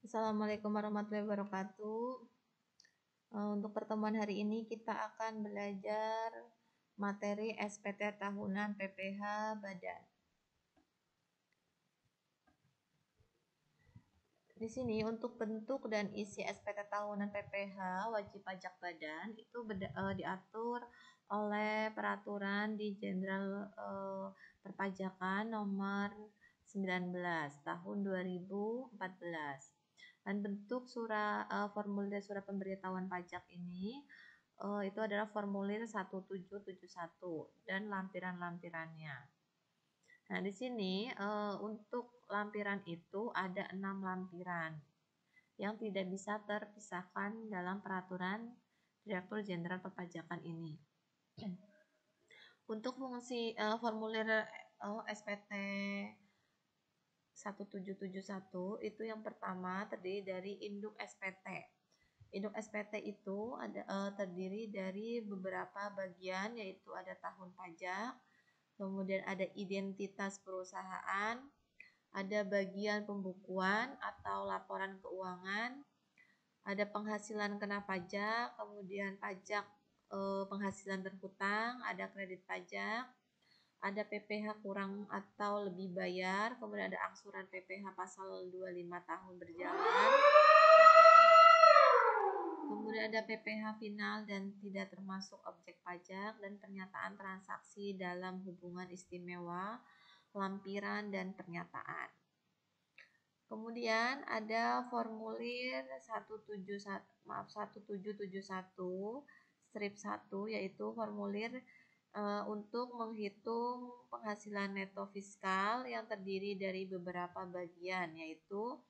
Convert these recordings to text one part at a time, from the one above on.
Assalamualaikum warahmatullahi wabarakatuh. Untuk pertemuan hari ini kita akan belajar materi SPT tahunan PPh Badan. Di sini untuk bentuk dan isi SPT tahunan PPh wajib pajak badan itu diatur oleh peraturan di Jenderal Perpajakan nomor 19 tahun 2014. Dan bentuk formulir surat pemberitahuan pajak ini itu adalah formulir 1771 dan lampiran-lampirannya. Nah, di sini untuk lampiran itu ada 6 lampiran yang tidak bisa terpisahkan dalam peraturan Direktur Jenderal Perpajakan ini. Untuk fungsi formulir SPT 1771 itu yang pertama terdiri dari induk SPT. Induk SPT itu terdiri dari beberapa bagian, yaitu ada tahun pajak, kemudian ada identitas perusahaan, ada bagian pembukuan atau laporan keuangan, ada penghasilan kena pajak, kemudian pajak penghasilan terhutang, ada kredit pajak, ada PPh kurang atau lebih bayar, kemudian ada angsuran PPh pasal 25 tahun berjalan, kemudian ada PPh final dan tidak termasuk objek pajak, dan pernyataan transaksi dalam hubungan istimewa, lampiran, dan pernyataan. Kemudian ada formulir 1771 strip 1, yaitu formulir untuk menghitung penghasilan neto fiskal yang terdiri dari beberapa bagian, yaitu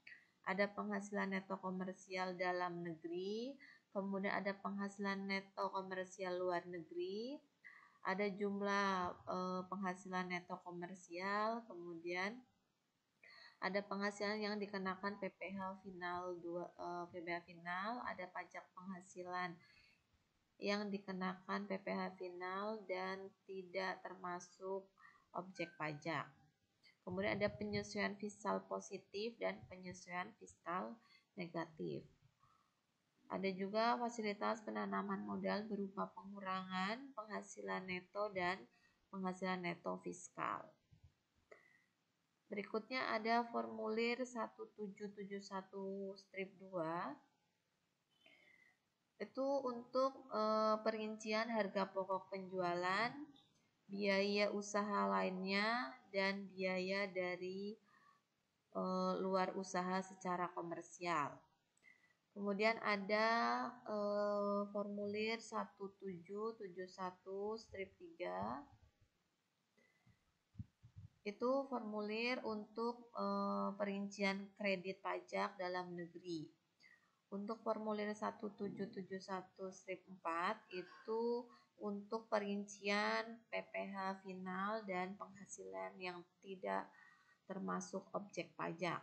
ada penghasilan neto komersial dalam negeri, kemudian ada penghasilan neto komersial luar negeri, ada jumlah penghasilan neto komersial, kemudian ada penghasilan yang dikenakan PPh final, ada pajak penghasilan yang dikenakan PPh final dan tidak termasuk objek pajak. Kemudian ada penyesuaian fiskal positif dan penyesuaian fiskal negatif. Ada juga fasilitas penanaman modal berupa pengurangan penghasilan neto dan penghasilan neto fiskal. Berikutnya ada formulir 1771 strip 2. Itu untuk perincian harga pokok penjualan, biaya usaha lainnya, dan biaya dari luar usaha secara komersial. Kemudian ada formulir 1771 strip 3. Itu formulir untuk perincian kredit pajak dalam negeri. Untuk formulir 1771 strip 4 itu untuk perincian PPh final dan penghasilan yang tidak termasuk objek pajak.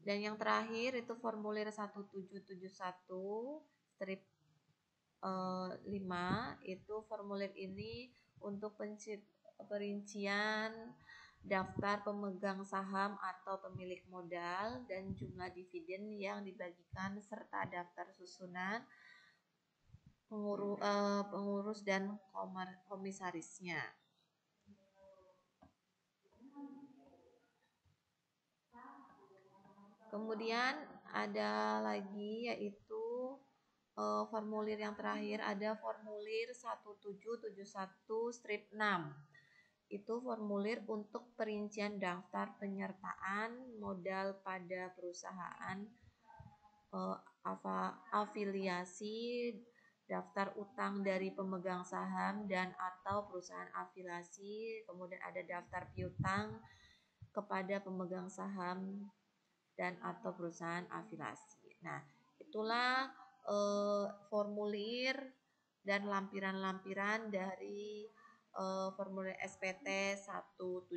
Dan yang terakhir itu formulir 1771 strip 5, itu formulir ini untuk perincian daftar pemegang saham atau pemilik modal dan jumlah dividen yang dibagikan serta daftar susunan pengurus dan komisarisnya. Kemudian ada lagi yaitu formulir yang terakhir, ada formulir 1771 strip 6. Itu formulir untuk perincian daftar penyertaan modal pada perusahaan afiliasi, daftar utang dari pemegang saham dan atau perusahaan afiliasi, kemudian ada daftar piutang kepada pemegang saham dan atau perusahaan afiliasi. Nah, itulah formulir dan lampiran-lampiran dari formulir SPT 171.